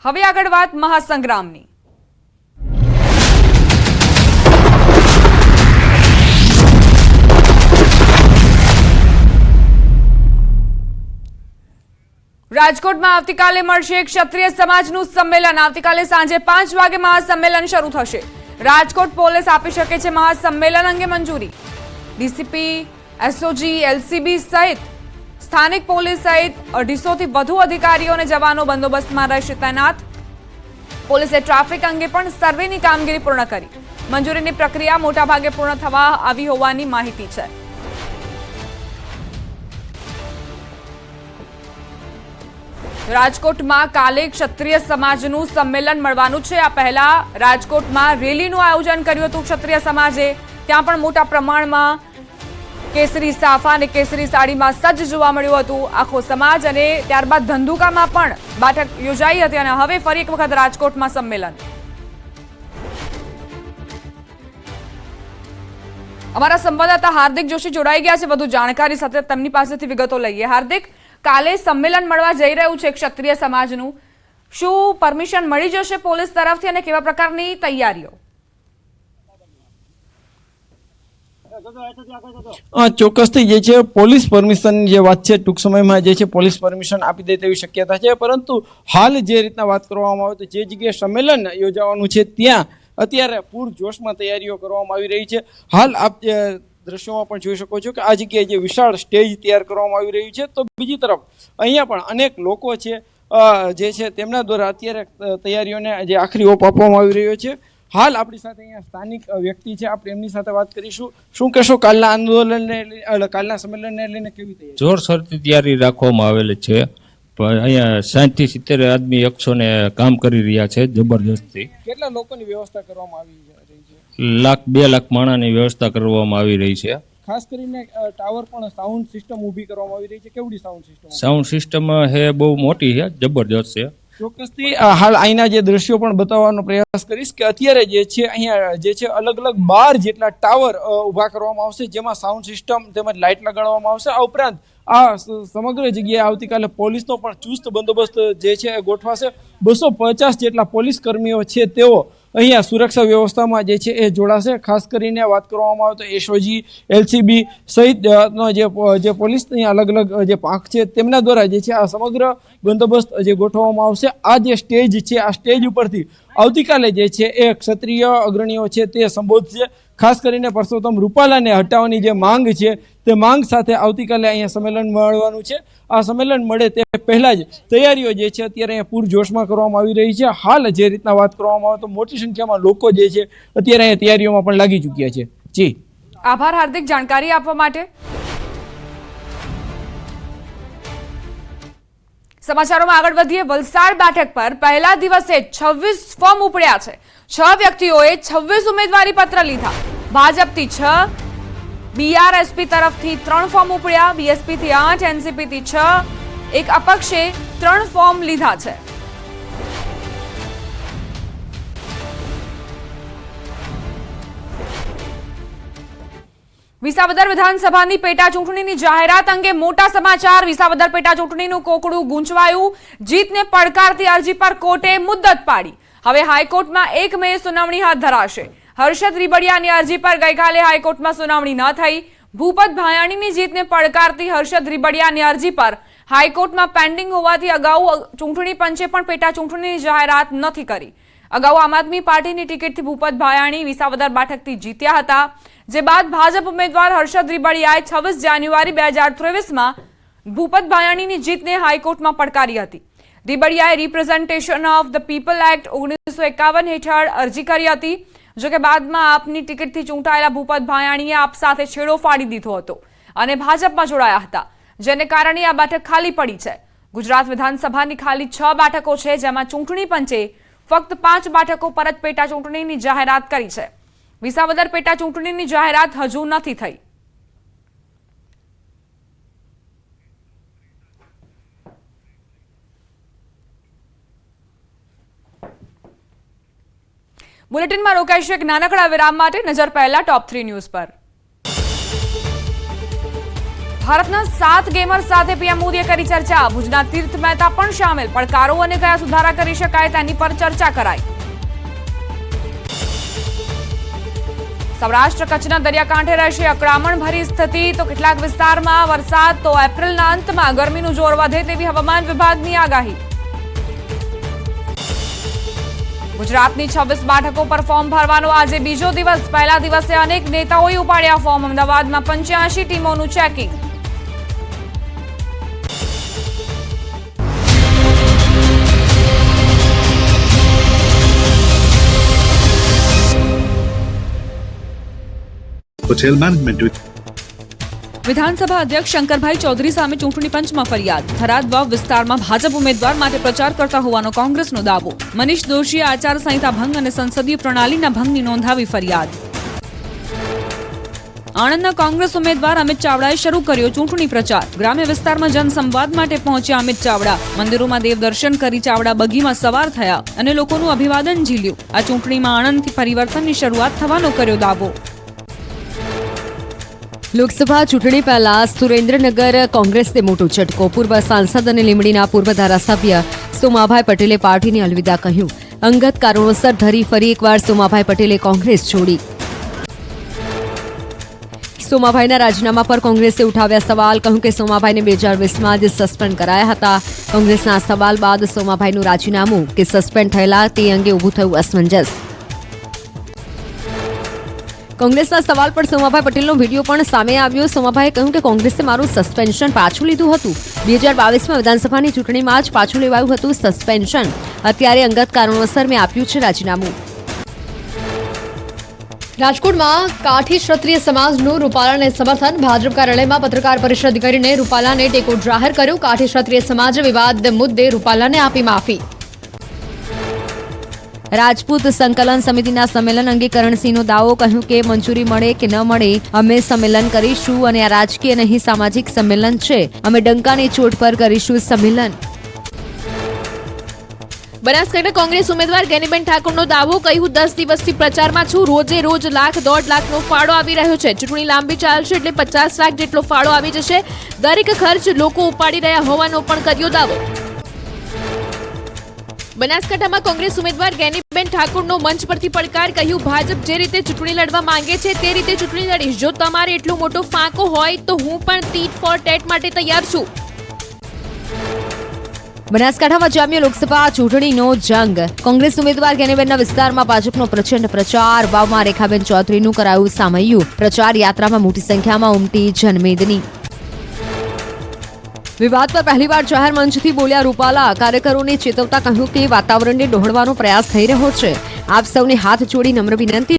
હવે આગળ વાત મહાસંગ્રામની। રાજકોટમાં આવતીકાલે મળશે ક્ષત્રિય સમાજનું સંમેલન। આવતીકાલે સાંજે 5 વાગે મહાસંમેલન શરૂ થશે। રાજકોટ પોલીસ આપી શકે છે મહાસંમેલન અંગે મંજૂરી। ડીસીપી, એસઓજી, એલસીબી સહિત સ્થાનિક પોલીસ સહિત 250 થી વધુ અધિકારીઓ અને જવાનો બંદોબસ્તમાં રહેશે તૈનાત। પોલીસે ટ્રાફિક અંગે પણ સર્વેની કામગીરી પૂર્ણ કરી। મંજૂરીની પ્રક્રિયા મોટાભાગે પૂર્ણ થવા આવી હોવાની માહિતી છે। રાજકોટમાં કાલે ક્ષત્રિય સમાજનું સંમેલન મળવાનું છે। આ પહેલા રાજકોટમાં રેલીનું આયોજન કર્યું હતું ક્ષત્રિય સમાજે। ત્યાં પણ મોટા પ્રમાણમાં કેસરી સાફા અને કેસરી સાડીમાં સજ્જ જોવા મળ્યું હતું આખો સમાજ। અને ત્યારબાદ ધંધુકામાં પણ બેઠક યોજાઈ હતી અને હવે ફરી એક વખત રાજકોટમાં સંમેલન। અમારા સંવાદદાતા હાર્દિક જોશી જોડાઈ ગયા છે વધુ જાણકારી સાથે। તેમની પાસેથી વિગતો લઈએ। હાર્દિક, કાલે સંમેલન મળવા જઈ રહ્યું છે ક્ષત્રિય સમાજનું, શું પરમિશન મળી જશે પોલીસ તરફથી અને કેવા પ્રકારની તૈયારીઓ? ચોક્કસથી જે છે પોલીસ પરમિશન જે વાત છે ટૂંક સમયમાં જે છે પોલીસ પરમિશન આપી દે તેવી શક્યતા છે। પરંતુ હાલ જે રીતના વાત કરવામાં આવે તો જે જગ્યાએ સંમેલન યોજાવાનું છે ત્યાં અત્યારે પૂરજોશમાં તૈયારીઓ કરવામાં આવી રહી છે। હાલ આપ દ્રશ્યોમાં પણ જોઈ શકો છો કે આ જગ્યાએ જે વિશાળ સ્ટેજ તૈયાર કરવામાં આવી રહ્યું છે, તો બીજી તરફ અહીંયા પણ અનેક લોકો છે જે છે તેમના દ્વારા અત્યારે તૈયારીઓને જે આખરી ઓપ આપવામાં આવી રહ્યો છે। હાલ આપણી સાથે અહીંયા સ્થાનિક વ્યક્તિ છે, આપણે એમની સાથે વાત કરીશું। શું કહેશો, કાલના આંદોલનને કાલના સંમેલનને લઈને કેવી તૈયારી? જોરશોરથી તૈયારી રાખવામાં આવેલી છે। પણ અહીંયા 60 થી 70 આદમી 100 કામ કરી રહ્યા છે જબરજસ્તી। કેટલા લોકોની વ્યવસ્થા કરવામાં આવી રહી છે? 2 લાખ માણસની વ્યવસ્થા કરવામાં આવી રહી છે। ખાસ કરીને ટાવર પણ સાઉન્ડ સિસ્ટમ ઊભી કરવામાં આવી રહી છે। કેવડી સાઉન્ડ સિસ્ટમ? સાઉન્ડ સિસ્ટમ હે બહુ મોટી છે, જબરજસ્ત છે। ચોક્કસથી હાલ અહીંના જે દ્રશ્યો પણ બતાવવાનો પ્રયાસ કરીશ કે અત્યારે જે છે અહીંયા જે છે અલગ અલગ 12 જેટલા ટાવર ઊભા કરવામાં આવશે, જેમાં સાઉન્ડ સિસ્ટમ તેમજ લાઇટ લગાડવામાં આવશે। આ ઉપરાંત આ સમગ્ર જગ્યાએ આવતીકાલે પોલીસનો પણ ચુસ્ત બંદોબસ્ત જે છે ગોઠવાશે। 250 જેટલા પોલીસ કર્મીઓ છે તેઓ અહીંયા સુરક્ષા વ્યવસ્થામાં જે છે એ જોડાશે। ખાસ કરીને વાત કરવામાં આવે તો એસઓજી, એલસીબી સહિતનો જે પોલીસની અલગ અલગ જે પાંખ છે તેમના દ્વારા જે છે આ સમગ્ર બંદોબસ્ત જે ગોઠવવામાં આવશે। આ જે સ્ટેજ છે આ સ્ટેજ ઉપરથી આવતીકાલે જે છે એ ક્ષત્રિય અગ્રણીઓ છે તે સંબોધશે। ખાસ કરીને પરસોત્તમ રૂપાલાને હટાવવાની જે માંગ છે તે માંગ સાથે આવતીકાલે અહીંયા સંમેલન મળવાનું છે। આ સંમેલન મળે તે પહેલા જ તૈયારીઓ જે છે અત્યારે અહીંયા પૂરજોશમાં કરવામાં આવી રહી છે। હાલ જે રીતના વાત કરવામાં આવે તો મોટી સંખ્યામાં લોકો જે છે અત્યારે અહીંયા તૈયારીઓમાં પણ લાગી ચૂક્યા છે। જી આભાર હાર્દિક જાણકારી આપવા માટે। સમાચારોમાં આગળ વધીએ। વલસાડ બેઠક પર પહેલા દિવસે 26 ફોર્મ ઉપડ્યા છે। 6 વ્યક્તિઓએ 26 ઉમેદવારી પત્ર લીધા। ભાજપથી 6, બીઆરએસપી તરફથી 3 ફોર્મ ઉપડ્યા, બીએસપીથી 8, એનસીપીથી 6, એક અપક્ષે 3 ફોર્મ લીધા છે। વિસાવદર વિધાનસભાની પેટા ચૂંટણીની જાહેરાત અંગે મોટા સમાચાર। વિસાવદર પેટા ચૂંટણીનું કોકડું ગૂંચવાયું। જીતને પડકારતી અરજી પર કોર્ટે મુદ્દત પાડી। હવે હાઈકોર્ટમાં 1 મે સુનાવણી હાથ ધરાશે। હર્ષદ રીબડિયાની અરજી પર ગઈકાલે હાઈકોર્ટમાં સુનાવણી ન થઈ। ભૂપત ભાયાણીની જીતને પડકારતી હર્ષદ રીબડિયાની અરજી પર હાઈકોર્ટમાં પેન્ડિંગ હોવાથી અગાઉ ચૂંટણી પંચે પણ પેટા ચૂંટણીની જાહેરાત નથી કરી। અગાઉ આમ આદમી પાર્ટીની ટિકિટથી ભૂપત ભાયાણી વિસાવદર બેઠકથી જીત્યા હતા, જે બાદ ભાજપ ઉમેદવાર હર્ષદ રીબડિયાએ 26 જાન્યુઆરી 2023માં ભૂપત ભાયાણીની જીતને હાઈકોર્ટમાં પડકારી હતી। રીબડિયાએ representation of the people act 1951 હેઠળ અરજી કરી હતી, જોકે બાદમાં આપની ટિકિટથી ચૂંટાયેલા ભૂપત ભાયાણીએ આપ સાથે છેડો ફાડી દીધો હતો અને ભાજપમાં જોડાયા હતા, જેને કારણે આ બેઠક ખાલી પડી છે। ગુજરાત વિધાનસભાની ખાલી 6 બેઠકો છે, જેમાં ચૂંટણી પંચે ફક્ત 5 બેઠકો પર જ પેટા ચૂંટણીની જાહેરાત કરી છે। વિસાવદર પેટા ચૂંટણીની જાહેરાત હજુ નથી થઈ। બુલેટિનમાં રોકાઈશું એક નાનકડા વિરામ માટે। નજર પહેલા ટોપ 3 ન્યૂઝ પર। ભારતના 7 ગેમર સાથે પીએમ મોદીએ કરી ચર્ચા. ભુજના તીર્થ મહેતા પણ સામેલ. પડકારો અને કયા સુધારા કરી શકાય તેની પર ચર્ચા કરાઈ. સૌરાષ્ટ્ર કચ્છના દરિયાકાંઠે રહેશે અકળામણ ભરી સ્થિતિ. તો કેટલાક વિસ્તારમાં વરસાદ તો એપ્રિલના અંતમાં ગરમીનું જોર વધે તેવી હવામાન વિભાગની આગાહી. ગુજરાતની 26 બેઠકો પર ફોર્મ ભરવાનો આજે બીજો દિવસ. પહેલા દિવસે અનેક નેતાઓએ ઉપાડ્યા ફોર્મ. અમદાવાદમાં 85 ટીમોનું ચેકિંગ. Hotel management with વિધાનસભા અધ્યક્ષ શંકરભાઈ ચૌધરી સામે ચૂંટણી પંચમાં ફરિયાદ. થરાદ વાવ વિસ્તારમાં ભાજપ ઉમેદવાર માટે પ્રચાર કરતા હોવાનો કોંગ્રેસનો દાવો. મનીષ દોશીએ આચારસંહિતા ભંગ અને સંસદીય પ્રણાલીના ભંગની નોંધાવી ફરિયાદ. આણંદના કોંગ્રેસ ઉમેદવાર અમિત ચાવડાએ શરૂ કર્યો ચૂંટણી પ્રચાર. ગ્રામ્ય વિસ્તારમાં જનસંવાદ માટે પહોંચ્યા અમિત ચાવડા. મંદિરોમાં દેવદર્શન કરી ચાવડા બગીમાં સવાર થયા અને લોકોનું અભિવાદન ઝીલ્યું. આ ચૂંટણીમાં આણંદથી પરિવર્તનની શરૂઆત થવાનો કર્યો દાવો. લોકસભા ચૂંટણી પહેલા સુરેન્દ્રનગર કોંગ્રેસને મોટો ઝટકો. પૂર્વ સાંસદ અને લીંબડીના પૂર્વ ધારાસભ્ય સોમાભાઈ પટેલે પાર્ટીને અલવિદા કહ્યું. અંગત કારણોસર ધરી ફરી એકવાર સોમાભાઈ પટેલે કોંગ્રેસ છોડી. સોમાભાઈના રાજીનામા પર કોંગ્રેસે ઉઠાવ્યા સવાલ. કહ્યું કે સોમાભાઈને 2020માં જ સસ્પેન્ડ કરાયા હતા. કોંગ્રેસના સવાલ બાદ સોમાભાઈનું રાજીનામું કે સસ્પેન્ડ થયેલા તે અંગે ઊભું થયું અસમંજસ. કોંગ્રેસના સવાલ પર સોમાભાઈ પટેલનો વિડીયો પણ સામે આવ્યો. સોમાભાઈએ કહ્યું કે કોંગ્રેસે મારું સસ્પેન્શન પાછું લીધું હતું. 2022માં વિધાનસભાની ચૂંટણીમાં જ પાછું લેવાયું હતું સસ્પેન્શન. અત્યારે અંગત કારણોસર મેં આપ્યું છે રાજીનામું. રાજકોટમાં કાઠી ક્ષત્રિય સમાજનું રૂપાલાને સમર્થન. ભાજપ કાર્યાલયમાં પત્રકાર પરિષદ કરીને રૂપાલાને ટેકો જાહેર કર્યો. કાઠી ક્ષત્રિય સમાજે વિવાદ મુદ્દે રૂપાલાને આપી માફી. રાજપૂત સંકલન સમિતિના સંમેલન અંગે કરણસિંહનો દાવો. કહ્યું કે મંજૂરી મળે કે ન મળે અમે સંમેલન કરીશું અને આ રાજકીય નહીં સામાજિક સંમેલન છે. અમે ડંકાની ચોટ પર કરીશું સંમેલન. બનાસકાંઠા કોંગ્રેસ ઉમેદવાર ગેનીબેન ઠાકોરનો દાવો. કહ્યું 10 દિવસથી પ્રચારમાં છું. રોજે રોજ લાખ 1.5 લાખનો ફાળો આવી રહ્યો છે. ચૂંટણી લાંબી ચાલશે એટલે 50 લાખ જેટલો ફાળો આવી જશે. દરેક ખર્ચ લોકો ઉપાડી રહ્યા હોવાનો પણ કર્યો દાવો. બનાસકાંઠામાં કોંગ્રેસ ઉમેદવાર ગેનીબેન ઠાકોરનો મંચ પરથી પડકાર. કહ્યું ભાજપ જે રીતે ચૂંટણી લડવા માંગે છે તે રીતે ચૂંટણી લડીશ. જો તમારે એટલો મોટો ફાંકો હોય તો હું પણ ટીટ ફોર ટેટ માટે તૈયાર છું. બનાસકાંઠામાં જામ્યો લોકસભા ચૂંટણીનો જંગ. કોંગ્રેસ ઉમેદવાર ગેનીબેનના વિસ્તારમાં ભાજપનો પ્રચંડ પ્રચાર. વાવમાં રેખાબેન ચૌધરીનું કરાયું સામૈયું. પ્રચાર યાત્રામાં મોટી સંખ્યામાં ઉમટી જનમેદની. વિવાદ પર પહેલીવાર જાહેર મંચથી બોલ્યા રૂપાલા. કાર્યકરોને ચેતવતા કહ્યું કે વાતાવરણને ડહોળવાનો પ્રયાસ થઈ રહ્યો છે. આપ સૌને હાથ જોડી નમ્ર વિનંતી